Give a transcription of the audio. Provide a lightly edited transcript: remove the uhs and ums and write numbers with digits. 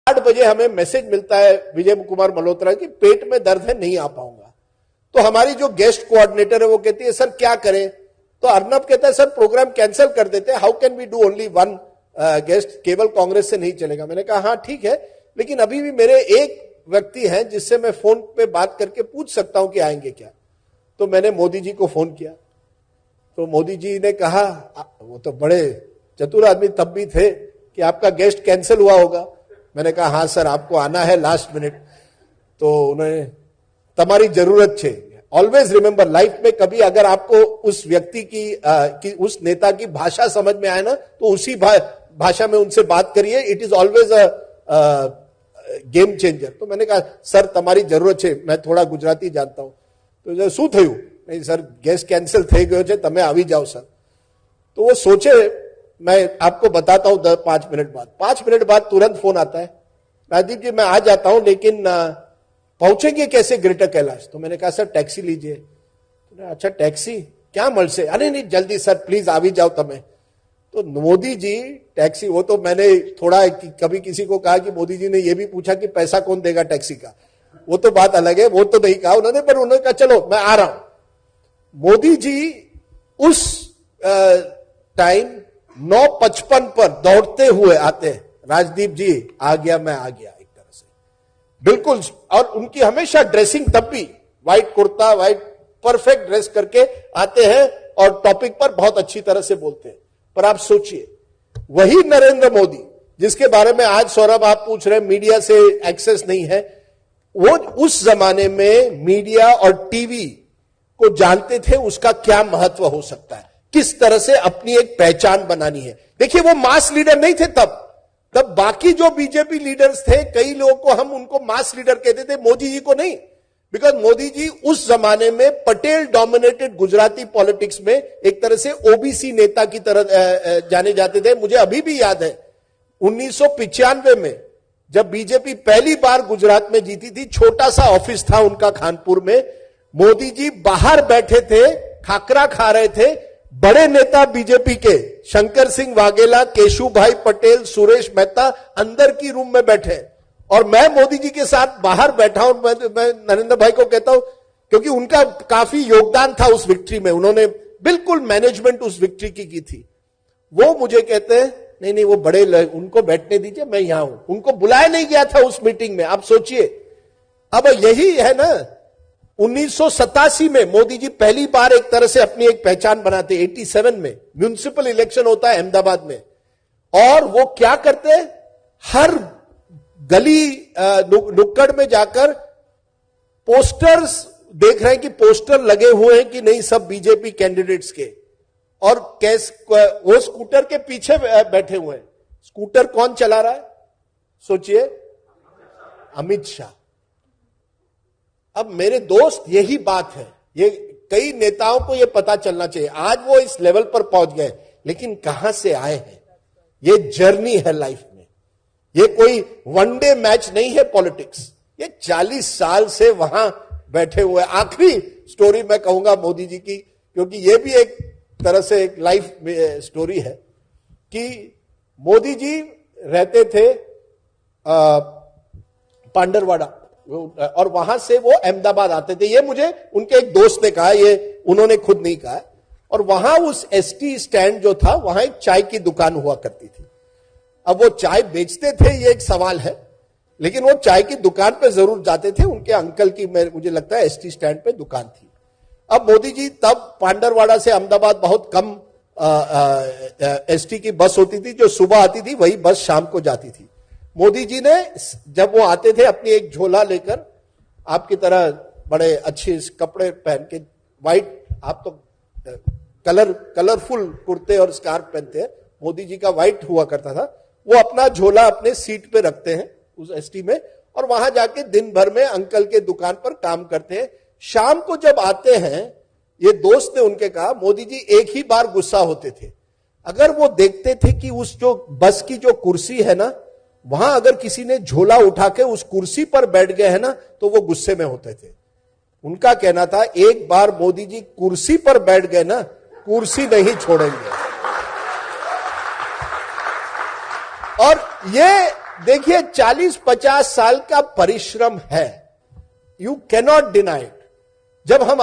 8 बजे हमें मैसेज मिलता है विजय कुमार मल्होत्रा की पेट में दर्द है, नहीं आ पाऊंगा। तो हमारी जो गेस्ट कोऑर्डिनेटर है वो कहती है सर क्या करें, तो अर्नब कहता है सर प्रोग्राम कैंसिल कर देते हैं, how can we do only one guest, केवल कांग्रेस से नहीं चलेगा। मैंने कहा हाँ ठीक है, लेकिन अभी भी मेरे एक व्यक्ति हैं जिससे मैं फोन पे बात करके पूछ सकता हूं कि आएंगे क्या। तो मैंने मोदी जी को फोन किया, तो मोदी जी ने कहा, वो तो बड़े चतुर आदमी तब भी थे, कि आपका गेस्ट कैंसिल हुआ होगा। मैंने कहा हाँ सर आपको आना है लास्ट मिनट। तो उन्होंने तुम्हारी जरूरत छे, ऑलवेज रिमेंबर लाइफ में कभी अगर आपको उस व्यक्ति की उस नेता की भाषा समझ में आए ना, तो उसी भाषा में उनसे बात करिए, it is always a game changer. तो मैंने कहा सर तुम्हारी जरूरत है, मैं थोड़ा गुजराती जानता हूं। तो शू थયું? नहीं सर गेस्ट कैंसिल થઈ ગયો છે, તમે આવી जाओ सर। तो वो सोचे, मैं आपको बताता हूं 5 मिनट बाद। 5 मिनट बाद तुरंत फोन आता है, राजदीप जी मैं आ जाता हूं लेकिन पहुंचेंगे कैसे ग्रेटर कैलाश। तो मैंने कहा सर टैक्सी लीजिए। तो अच्छा टैक्सी क्या मल से, अरे नहीं जल्दी सर प्लीज आ भी जाओ तमें। तो मोदी जी टैक्सी, वो तो मैंने थोड़ा कभी किसी को कहा कि मोदी जी ने ये भी पूछा कि पैसा कौन देगा टैक्सी का, वो तो बात अलग है, वो तो नहीं कहा उन्होंने, पर उन्होंने कहा चलो मैं आ रहा हूं। मोदी जी उस टाइम 9:55 पर दौड़ते हुए आते हैं, राजदीप जी आ गया, मैं आ गया, एक तरह से बिल्कुल। और उनकी हमेशा ड्रेसिंग तब भी white kurta, white perfect dress करके आते हैं और टॉपिक पर बहुत अच्छी तरह से बोलते हैं। पर आप सोचिए वही नरेंद्र मोदी जिसके बारे में आज सौरभ आप पूछ रहे हैं मीडिया से एक्सेस नहीं है, वो उस जमाने में मीडिया और टीवी को जानते थे उसका क्या महत्व हो सकता है, किस तरह से अपनी एक पहचान बनानी है। देखिए वो मास लीडर नहीं थे तब बाकी जो बीजेपी लीडर्स थे, कई लोगों को हम उनको मास लीडर कहते थे, मोदी जी को नहीं। बिकॉज मोदी जी उस जमाने में पटेल डोमिनेटेड गुजराती पॉलिटिक्स में एक तरह से ओबीसी नेता की तरह जाने जाते थे। मुझे अभी भी याद है 1995 में जब बीजेपी पहली बार गुजरात में जीती थी, छोटा सा ऑफिस था उनका खानपुर में, मोदी जी बाहर बैठे थे, खाकरा खा रहे थे, बड़े नेता बीजेपी के शंकर सिंह वाघेला, केशुभाई पटेल, सुरेश मेहता अंदर की रूम में बैठे और मैं मोदी जी के साथ बाहर बैठा हूं। मैं नरेंद्र भाई को कहता हूं क्योंकि उनका काफी योगदान था उस विक्ट्री में, उन्होंने बिल्कुल मैनेजमेंट उस विक्ट्री की थी। वो मुझे कहते हैं नहीं वो बड़े उनको बैठने दीजिए, मैं यहां हूं। उनको बुलाया नहीं गया था उस मीटिंग में। आप सोचिए, अब यही है ना 1987 में मोदी जी पहली बार एक तरह से अपनी एक पहचान बनाते। 87 में म्युनिसिपल इलेक्शन होता है अहमदाबाद में, और वो क्या करते हैं, हर गली नुक्कड़ में जाकर पोस्टर्स देख रहे हैं कि पोस्टर लगे हुए हैं कि नहीं सब बीजेपी कैंडिडेट्स के, और वो स्कूटर के पीछे बैठे हुए हैं। स्कूटर कौन चला रहा है सोचिए, अमित शाह। अब मेरे दोस्त यही बात है, ये कई नेताओं को ये पता चलना चाहिए। आज वो इस लेवल पर पहुंच गए, लेकिन कहां से आए हैं, ये जर्नी है लाइफ में, ये कोई वनडे मैच नहीं है पॉलिटिक्स। ये 40 साल से वहां बैठे हुए। आखिरी स्टोरी मैं कहूंगा मोदी जी की, क्योंकि ये भी एक तरह से एक लाइफ स्टोरी है, कि मोदी जी रहते थे पांडरवाड़ा, और वहां से वो अहमदाबाद आते थे। ये मुझे उनके एक दोस्त ने कहा, ये उन्होंने खुद नहीं कहा। और वहां उस एसटी स्टैंड जो था, वहां एक चाय की दुकान हुआ करती थी। अब वो चाय बेचते थे ये एक सवाल है, लेकिन वो चाय की दुकान पे जरूर जाते थे। उनके अंकल की मुझे लगता है एसटी स्टैंड पे दुकान थी। अब मोदी जी तब पांडरवाड़ा से अहमदाबाद बहुत कम एसटी की बस होती थी, जो सुबह आती थी वही बस शाम को जाती थी। मोदी जी ने जब वो आते थे अपनी एक झोला लेकर, आपकी तरह बड़े अच्छे कपड़े पहन के, व्हाइट, आप तो कलरफुल कुर्ते और स्कार्फ पहनते हैं, मोदी जी का व्हाइट हुआ करता था। वो अपना झोला अपने सीट पे रखते हैं उस एसटी में, और वहां जाके दिन भर में अंकल के दुकान पर काम करते हैं। शाम को जब आते हैं, ये दोस्त ने उनके कहा, मोदी जी एक ही बार गुस्सा होते थे, अगर वो देखते थे कि उस जो बस की जो कुर्सी है ना, वहां अगर किसी ने झोला उठा के उस कुर्सी पर बैठ गए है ना, तो वो गुस्से में होते थे। उनका कहना था एक बार मोदी जी कुर्सी पर बैठ गए ना, कुर्सी नहीं छोड़ेंगे। और ये देखिए 40-50 साल का परिश्रम है, यू कैनॉट डिनाई इट। जब हम